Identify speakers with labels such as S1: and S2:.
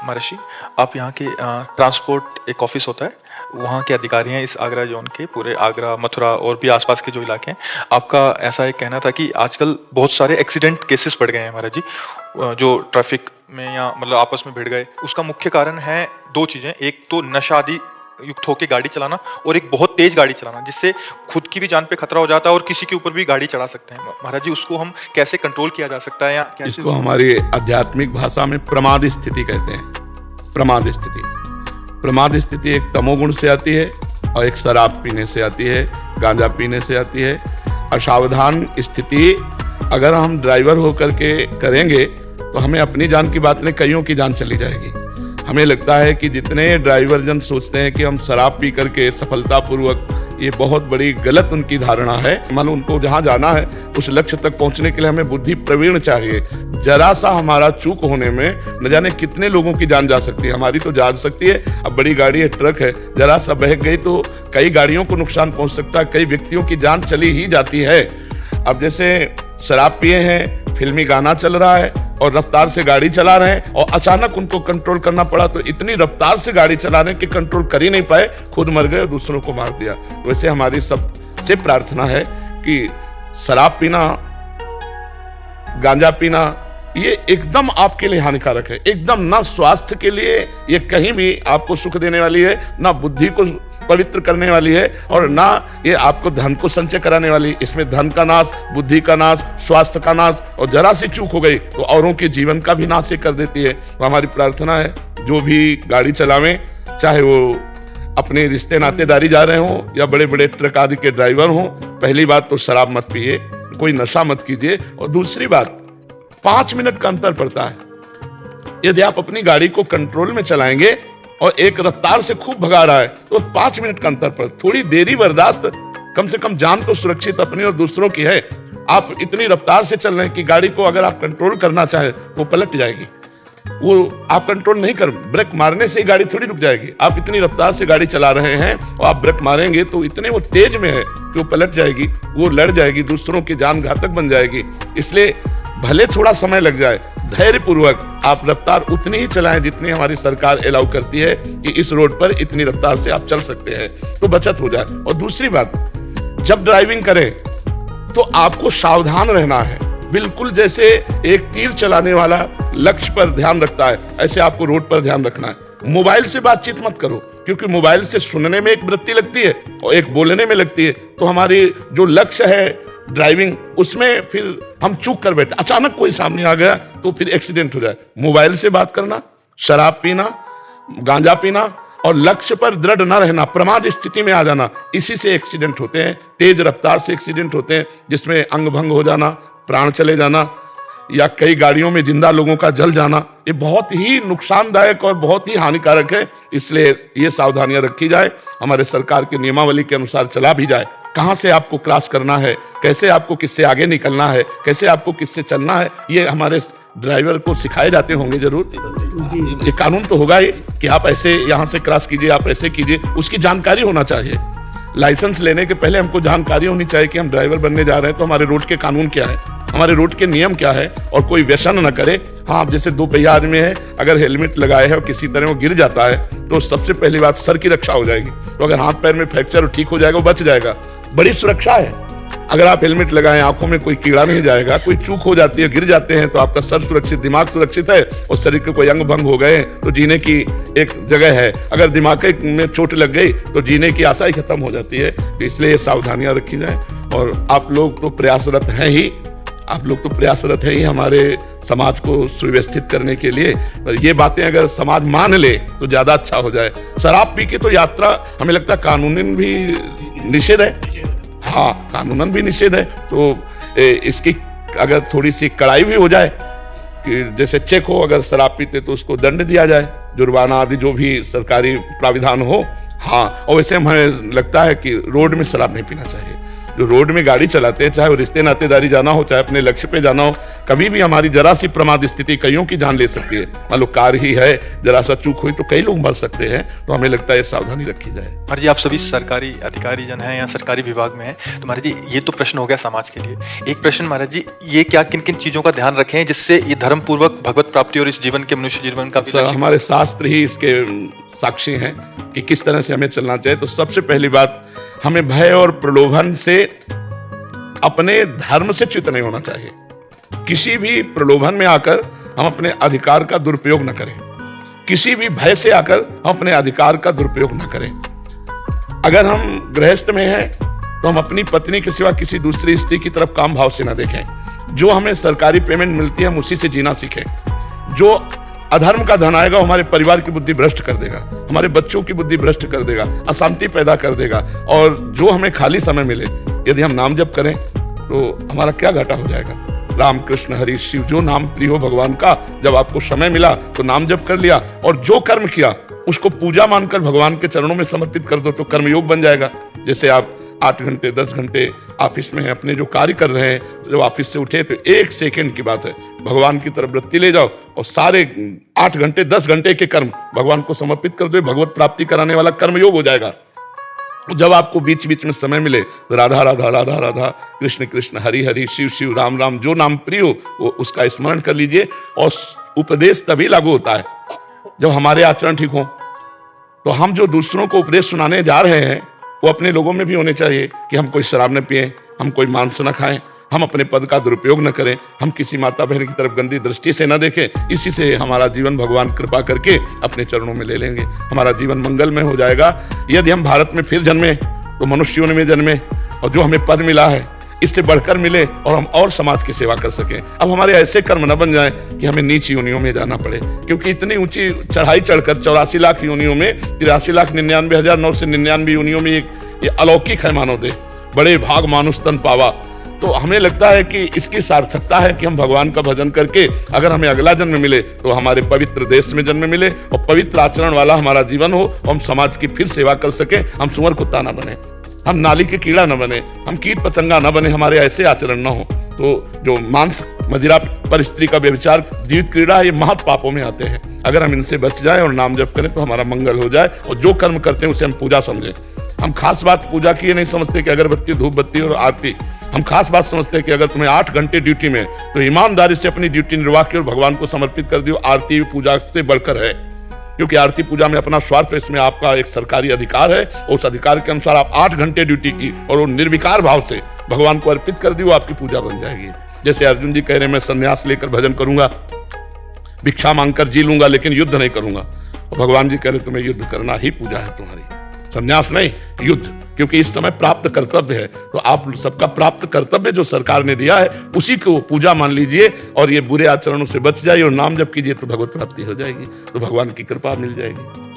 S1: महर्षि, आप यहाँ के ट्रांसपोर्ट एक ऑफिस होता है, वहाँ के अधिकारी हैं इस आगरा जोन के, पूरे आगरा, मथुरा और भी आसपास के जो इलाके हैं। आपका ऐसा एक कहना था कि आजकल बहुत सारे एक्सीडेंट केसेस बढ़ गए हैं महाराज जी, जो ट्रैफिक में या मतलब आपस में भिड़ गए। उसका मुख्य कारण है दो चीज़ें, एक तो नशादी युक्त होकर गाड़ी चलाना और एक बहुत तेज गाड़ी चलाना, जिससे खुद की भी जान पे खतरा हो जाता है और किसी के ऊपर भी गाड़ी चढ़ा सकते हैं। महाराज जी, उसको हम कैसे कंट्रोल किया जा सकता है या कैसे?
S2: इसको हमारी आध्यात्मिक भाषा में प्रमाद स्थिति कहते हैं। प्रमाद स्थिति, प्रमाद स्थिति एक तमोगुण से आती है और एक शराब पीने से आती है, गांजा पीने से आती है। असावधान स्थिति अगर हम ड्राइवर होकर के करेंगे तो हमें अपनी जान की बात नहीं, कईयों की जान चली जाएगी। हमें लगता है कि जितने ड्राइवर जन सोचते हैं कि हम शराब पी करके सफलतापूर्वक, ये बहुत बड़ी गलत उनकी धारणा है। मानो उनको जहाँ जाना है उस लक्ष्य तक पहुँचने के लिए हमें बुद्धि प्रवीण चाहिए। जरा सा हमारा चूक होने में न जाने कितने लोगों की जान जा सकती है। हमारी तो जा सकती है, अब बड़ी गाड़ी है, ट्रक है, जरा सा बहक गई तो कई गाड़ियों को नुकसान पहुँच सकता है, कई व्यक्तियों की जान चली ही जाती है। अब जैसे शराब पिए हैं, फिल्मी गाना चल रहा है और रफ्तार से गाड़ी चला रहे हैं और अचानक उनको कंट्रोल करना पड़ा, तो इतनी रफ्तार से गाड़ी चला रहे हैं कि कंट्रोल कर ही नहीं पाए, खुद मर गए और दूसरों को मार दिया। वैसे हमारी सबसे प्रार्थना है कि शराब पीना, गांजा पीना ये एकदम आपके लिए हानिकारक है, एकदम ना स्वास्थ्य के लिए ये कहीं भी आपको सुख देने वाली है, ना बुद्धि को पवित्र करने वाली है और ना ये आपको धन को संचय कराने वाली। इसमें धन का नाश, बुद्धि का नाश, स्वास्थ्य का नाश, और जरा सी चूक हो गई तो औरों के जीवन का भी नाश कर देती है। तो हमारी प्रार्थना है जो भी गाड़ी चलावें, चाहे वो अपने रिश्ते नातेदारी जा रहे हों या बड़े बड़े ट्रक आदि के ड्राइवर हों, पहली बात तो शराब मत पिए, कोई नशा मत कीजिए। और दूसरी बात, 5 मिनट का अंतर पड़ता है। यदि आप अपनी गाड़ी को कंट्रोल में चलाएंगे और एक रफ्तार से खूब भगा रहा है तो 5 मिनट का अंतर पर थोड़ी देरी बर्दाश्त, कम से कम जान तो सुरक्षित अपनी और दूसरों की है। आप इतनी रफ्तार से चल रहे हैं कि गाड़ी को अगर आप कंट्रोल करना चाहें तो पलट जाएगी। वो आप कंट्रोल नहीं कर, ब्रेक मारने से ही गाड़ी थोड़ी रुक जाएगी। आप इतनी रफ्तार से गाड़ी चला रहे हैं और आप ब्रेक मारेंगे तो इतने वो तेज में है कि वो पलट जाएगी, वो लड़ जाएगी, दूसरों की जान घातक बन जाएगी। इसलिए भले थोड़ा समय लग जाए, धैर्यपूर्वक आप रफ्तार उतनी ही चलाएं जितनी हमारी सरकार अलाउ करती है कि इस रोड पर इतनी रफ्तार से आप चल सकते हैं, तो बचत हो जाए। और दूसरी बात, जब ड्राइविंग करें तो आपको सावधान रहना है। बिल्कुल जैसे एक तीर चलाने वाला लक्ष्य पर ध्यान रखता है, ऐसे आपको रोड पर ध्यान रखना है। मोबाइल से बातचीत मत करो, क्योंकि मोबाइल से सुनने में एक वृत्ति लगती है और एक बोलने में लगती है। तो हमारी जो लक्ष्य है ड्राइविंग, उसमें फिर हम चूक कर बैठे, अचानक कोई सामने आ गया तो फिर एक्सीडेंट हो जाए। मोबाइल से बात करना, शराब पीना, गांजा पीना और लक्ष्य पर दृढ़ न रहना, प्रमाद स्थिति में आ जाना, इसी से एक्सीडेंट होते हैं। तेज रफ्तार से एक्सीडेंट होते हैं जिसमें अंग भंग हो जाना, प्राण चले जाना या कई गाड़ियों में जिंदा लोगों का जल जाना। ये बहुत ही नुकसानदायक और बहुत ही हानिकारक है। इसलिए ये सावधानियां रखी जाए, हमारे सरकार के नियमावली के अनुसार चला भी जाए। कहाँ से आपको क्रॉस करना है, कैसे आपको किससे आगे निकलना है, कैसे आपको किससे चलना है, ये हमारे ड्राइवर को सिखाए जाते होंगे जरूर। ये कानून तो होगा ही कि आप ऐसे यहाँ से क्रॉस कीजिए, आप ऐसे कीजिए, उसकी जानकारी होना चाहिए। लाइसेंस लेने के पहले हमको जानकारी होनी चाहिए कि हम ड्राइवर बनने जा रहे हैं तो हमारे रोड के कानून क्या है, हमारे रोड के नियम क्या है, और कोई व्यसन न करे। हाँ, जैसे 2 पहिया आदमी है, अगर हेलमेट लगाए है और किसी तरह वो गिर जाता है तो सबसे पहली बात सर की रक्षा हो जाएगी। तो अगर हाथ पैर में फ्रैक्चर ठीक हो जाएगा, वो बच जाएगा, बड़ी सुरक्षा है। अगर आप हेलमेट लगाएं, आंखों में कोई कीड़ा नहीं जाएगा, कोई चूक हो जाती है, गिर जाते हैं तो आपका सर सुरक्षित, दिमाग सुरक्षित है और शरीर के कोई अंग भंग हो गए तो जीने की एक जगह है। अगर दिमाग में चोट लग गई तो जीने की आशा ही खत्म हो जाती है। तो इसलिए सावधानियां रखी जाए। और आप लोग तो प्रयासरत हैं ही, आप लोग तो प्रयासरत है ही हमारे समाज को सुव्यवस्थित करने के लिए। ये बातें अगर समाज मान ले तो ज्यादा अच्छा हो जाए। शराब पी के तो यात्रा हमें लगता है कानूनन भी निषेध है। हाँ, कानूनन भी निषेध है। तो इसकी अगर थोड़ी सी कड़ाई भी हो जाए कि जैसे चेक हो, अगर शराब पीते तो उसको दंड दिया जाए, जुर्माना आदि जो भी सरकारी प्राविधान हो। हाँ, और वैसे हमें लगता है कि रोड में शराब नहीं पीना चाहिए। जो रोड में गाड़ी चलाते हैं, चाहे वो रिश्ते नातेदारी जाना हो, चाहे अपने लक्ष्य पे जाना हो, कभी भी हमारी जरा सी प्रमाद स्थिति कईयों की जान ले सकती है। मान लो कार ही है, जरा सा चूक हुई तो कई लोग मर सकते हैं। तो हमें लगता है सावधानी रखी जाए।
S1: महाराज जी, आप सभी सरकारी अधिकारी जन हैं या सरकारी विभाग में हैं, तो महाराज जी ये तो प्रश्न हो गया समाज के लिए। एक प्रश्न महाराज जी, ये क्या किन किन चीजों का ध्यान रखें जिससे ये धर्म पूर्वक भगवत प्राप्ति और इस जीवन के मनुष्य जीवन का भी
S2: हमारे शास्त्र ही इसके साक्षी हैं कि किस तरह से हमें चलना चाहिए। तो सबसे पहली बात, हमें भय और प्रलोभन से अपने धर्म से च्युत नहीं होना चाहिए। किसी भी प्रलोभन में आकर हम अपने अधिकार का दुरुपयोग न करें, किसी भी भय से आकर हम अपने अधिकार का दुरुपयोग न करें। अगर हम गृहस्थ में हैं तो हम अपनी पत्नी के सिवा किसी दूसरी स्त्री की तरफ काम भाव से न देखें। जो हमें सरकारी पेमेंट मिलती है हम उसी से जीना सीखें। जो अधर्म का धन आएगा हमारे परिवार की बुद्धि भ्रष्ट कर देगा, हमारे बच्चों की बुद्धि भ्रष्ट कर देगा, अशांति पैदा कर देगा। और जो हमें खाली समय मिले, यदि हम नाम जप करें तो हमारा क्या घाटा हो जाएगा। राम कृष्ण हरि शिव, जो नाम प्रिय हो भगवान का, जब आपको समय मिला तो नाम जप कर लिया और जो कर्म किया उसको पूजा मानकर भगवान के चरणों में समर्पित कर दो तो कर्मयोग बन जाएगा। जैसे आप 8 घंटे 10 घंटे ऑफिस में हैं, अपने जो कार्य कर रहे हैं, जब ऑफिस से उठे तो 1 सेकंड की बात है, भगवान की तरफ वृत्ति ले जाओ और सारे 8 घंटे 10 घंटे के कर्म भगवान को समर्पित कर दो। भगवत प्राप्ति कराने वाला कर्मयोग हो जाएगा। जब आपको बीच बीच में समय मिले तो राधा राधा राधा राधा, कृष्ण कृष्ण हरि हरि, शिव शिव राम राम, जो नाम प्रिय हो वो उसका स्मरण कर लीजिए। और उपदेश तभी लागू होता है जब हमारे आचरण ठीक हो। तो हम जो दूसरों को उपदेश सुनाने जा रहे हैं वो अपने लोगों में भी होने चाहिए कि हम कोई शराब न पिएं, हम कोई मांस न खाएं, हम अपने पद का दुरुपयोग न करें, हम किसी माता बहन की तरफ गंदी दृष्टि से न देखें। इसी से हमारा जीवन भगवान कृपा करके अपने चरणों में ले लेंगे, हमारा जीवन मंगलमय हो जाएगा। यदि हम भारत में फिर जन्मे तो मनुष्य योनि में जन्मे और जो हमें पद मिला है इससे बढ़कर मिले और हम और समाज की सेवा कर सकें। अब हमारे ऐसे कर्म न बन जाएं कि हमें नीच योनियों में जाना पड़े, क्योंकि इतनी ऊंची चढ़ाई चढ़कर 84 लाख योनियों में 83,99,999 योनियों में ये अलौकिक है मानव देह, बड़े भाग मानुष तन पावा। तो हमें लगता है कि इसकी सार्थकता है कि हम भगवान का भजन करके अगर हमें अगला जन्म मिले तो हमारे पवित्र देश में जन्म मिले और पवित्र आचरण वाला हमारा जीवन हो, हम समाज की फिर सेवा कर सके। हम सुअर कुत्ता न बने, हम नाली के कीड़ा न बने, हम कीट पतंगा न बने, हमारे ऐसे आचरण न हो। तो जो मांस मदिरा पर स्त्री का व्यभिचार जीवित क्रीड़ा है, ये महत पापों में आते हैं। अगर हम इनसे बच जाए और नाम जप करें तो हमारा मंगल हो जाए। और जो कर्म करते हैं उसे हम पूजा समझें। हम खास बात पूजा की ये नहीं समझते कि अगरबत्ती धूप बत्ती और आरती। हम खास बात समझते हैं कि अगर तुम्हें 8 घंटे ड्यूटी में, तो ईमानदारी से अपनी ड्यूटी निर्वाह की और भगवान को समर्पित कर दियो। आरती पूजा से बढ़कर है, क्योंकि आरती पूजा में अपना स्वार्थ है, इसमें आपका एक सरकारी अधिकार है। उस अधिकार के अनुसार आप 8 घंटे ड्यूटी की और वो निर्विकार भाव से भगवान को अर्पित कर दी, वो आपकी पूजा बन जाएगी। जैसे अर्जुन जी कह रहे हैं मैं संन्यास लेकर भजन करूंगा, भिक्षा मांगकर जी लूंगा, लेकिन युद्ध नहीं करूंगा। और भगवान जी कह रहे तुम्हें युद्ध करना ही पूजा है तुम्हारी, संन्यास नहीं, युद्ध। क्योंकि इस समय प्राप्त कर्तव्य है, तो आप सबका प्राप्त कर्तव्य जो सरकार ने दिया है उसी को पूजा मान लीजिए और ये बुरे आचरणों से बच जाइए और नाम जप कीजिए तो भगवत प्राप्ति हो जाएगी, तो भगवान की कृपा मिल जाएगी।